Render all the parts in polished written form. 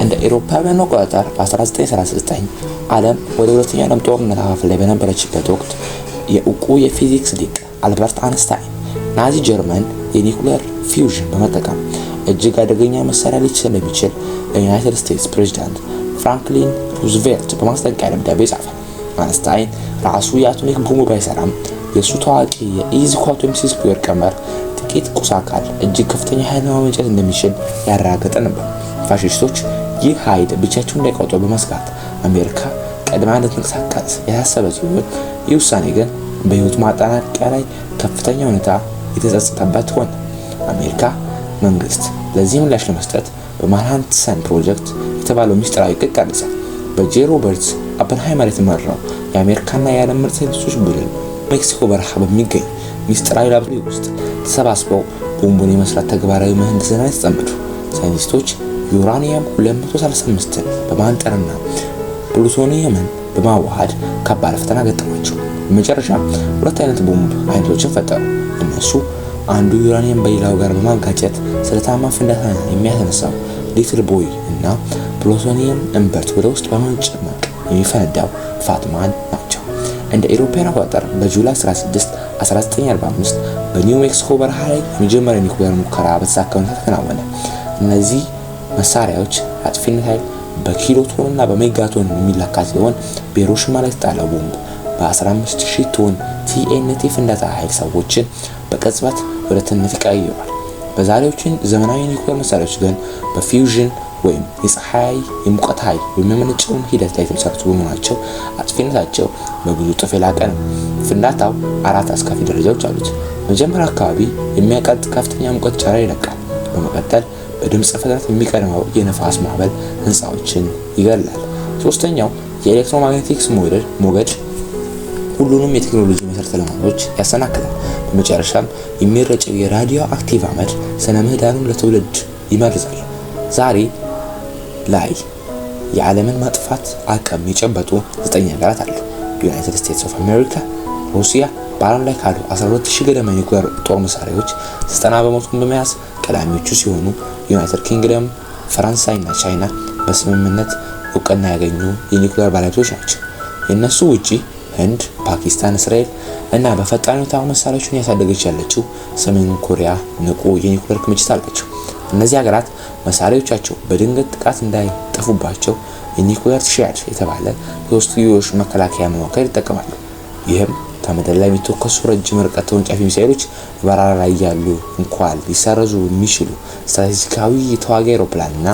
እንደ አውሮፓውያን አቆጣጠር በ1939 ዓለም ወደ ሁለተኛው ዓለም ጦርነት አፋፍ ላይ በነበረችበት ወቅት የእውቁ የፊዚክስ ሊቅ አልበርት አንስታይን ናዚ ጀርመን የኒኩሌር ፊውዥን በመጠቀም እጅግ አደገኛ መሳሪያ ሊችል እንደሚችል ለዩናይትድ ስቴትስ ፕሬዝዳንት ፍራንክሊን ሩዝቬልት በማስጠንቀቂያ ደብዳቤ ጻፈ። አንስታይን ራሱ የአቶሚክ ቦምብ ባይሰራም የሱ ታዋቂ E=mc² ቀመር ጥቂት ቁስ አካል እጅግ ከፍተኛ ኃይል ማመንጨት እንደሚችል ያረጋገጠ ነበር። ፋሺስቶች ይህ ኃይል ብቻቸውን እንዳይቆጠሩ በመስጋት አሜሪካ ቀድማ እንድትንቀሳቀስ ያሳሰበ ሲሆን ይህ ውሳኔ ግን በህይወት ማጠናቀቂያ ላይ ከፍተኛ ሁኔታ የተጸጸተበት ሆነ። አሜሪካ መንግስት ለዚህ ምላሽ ለመስጠት በማንሃተን ፕሮጀክት የተባለው ሚስጥራዊ እቅድ ቀረጸ። በጄ ሮበርትስ ኦፐንሃይመር የተመራው የአሜሪካና የዓለም ምርጥ ሳይንቲስቶች ቡድን ሜክሲኮ በረሃ በሚገኝ ሚስጥራዊ ላብራቶሪ ውስጥ ተሰባስበው ቦምቡን የመስራት ተግባራዊ ምህንድስና ተጠመዱ። ሳይንቲስቶች ዩራኒየም 235ን በማንጠርና ፕሉቶኒየምን በማዋሃድ ከባድ ፈተና ገጠማቸው። በመጨረሻ ሁለት አይነት ቦምብ አይነቶችን ፈጠሩ። እነሱ አንዱ ዩራኒየም በሌላው ጋር በማጋጨት ስለታማ ፍንዳታ የሚያስነሳው ሊትል ቦይ እና ፕሉቶኒየም እምብርት ወደ ውስጥ በመጨመቅ የሚፈነዳው ፋትማን ናቸው። እንደ አውሮፓውያን አቆጣጠር በጁላይ 16 1945 በኒው ሜክሲኮ በረሃ ላይ የመጀመሪያ ኒኩሌር ሙከራ በተሳካ ሁኔታ ተከናወነ። እነዚህ መሳሪያዎች አጥፊነት ኃይል በኪሎቶን እና በሜጋቶን የሚለካ ሲሆን በሂሮሺማ ላይ የተጣለው ቦምብ በ15000 ቶን TNT ፍንዳታ ኃይል ሰዎችን በቅጽበት ወደ ትንነት ይቀይራል። በዛሬዎችን ዘመናዊ ኒኩሌር መሳሪያዎች ግን በፊውዥን ወይም የፀሐይ የሙቀት ኃይል በሚመነጨው ሂደት ላይ የተመሰረቱ በመሆናቸው አጥፊነታቸው በብዙ እጥፍ የላቀ ነው። ፍንዳታው 4 አስከፊ ደረጃዎች አሉት። መጀመሪያ አካባቢ የሚያቃጥል ከፍተኛ ሙቀት ጨረር ይለቃል። በመቀጠል በድምጽ ፍጥነት የሚቀድመው የነፋስ ማዕበል ህንፃዎችን ይገላል። ሶስተኛው የኤሌክትሮማግኔቲክስ ሞገድ ሁሉንም የቴክኖሎጂ መሰረተ ልማቶች ያሰናክላል። በመጨረሻም የሚረጨው የራዲዮ አክቲቭ አመድ ስነ ምህዳሩን ለትውልድ ይመርዛል። ዛሬ ላይ የዓለምን ማጥፋት አቅም የጨበጡ 9 ሀገራት አሉ። ዩናይትድ ስቴትስ ኦፍ አሜሪካ፣ ሩሲያ በዓለም ላይ ካሉ 12000 ገደማ ኒኩሌር ጦር መሳሪያዎች 90% በመያዝ ቀዳሚዎቹ ሲሆኑ ዩናይትድ ኪንግደም፣ ፈረንሳይ እና ቻይና በስምምነት እውቅና ያገኙ የኒኩሌር ባለቤቶች ናቸው። የነሱ ውጪ ህንድ፣ ፓኪስታን፣ እስራኤል እና በፈጣን ሁኔታ መሳሪያዎችን ያሳደገች ያለችው ሰሜን ኮሪያ ንቁ የኒኩሌር ክምችት አላቸው። እነዚህ ሀገራት መሳሪያዎቻቸው በድንገት ጥቃት እንዳይጠፉባቸው የኒኩሌር ሺልድ የተባለ የሶስትዮሽ መከላከያ መዋቅር ይጠቀማሉ። ይህም ከምድር ላይ የሚተኮሱ ረጅም ርቀት ተወንጫፊ ሚሳኤሎች በበረራ ላይ ያሉ እንኳን ሊሰረዙ የሚችሉ ስትራቴጂካዊ የተዋጊ አውሮፕላንና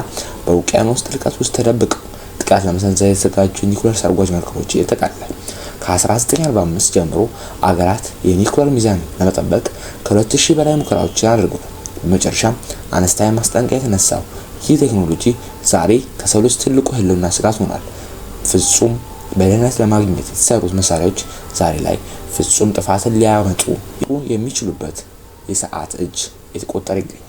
በውቅያኖስ ጥልቀት ውስጥ ተደብቀው ጥቃት ለመሰንዘር የተዘጋጁ ኒኩሌር ሰርጓጅ መርከቦች ይጠቃልላል። ከ1945 ጀምሮ አገራት የኒኩሌር ሚዛን ለመጠበቅ ከ2000 በላይ ሙከራዎችን አድርገዋል። በመጨረሻም አንስታይን ማስጠንቀቂያ የተነሳው ይህ ቴክኖሎጂ ዛሬ ከሰው ልጅ ትልቁ ህልውና ስጋት ሆኗል። ፍጹም በደህንነት ለማግኘት የተሰሩት መሳሪያዎች ዛሬ ላይ ፍጹም ጥፋትን ሊያመጡ የሚችሉበት የሰዓት እጅ የተቆጠረ ይገኛል።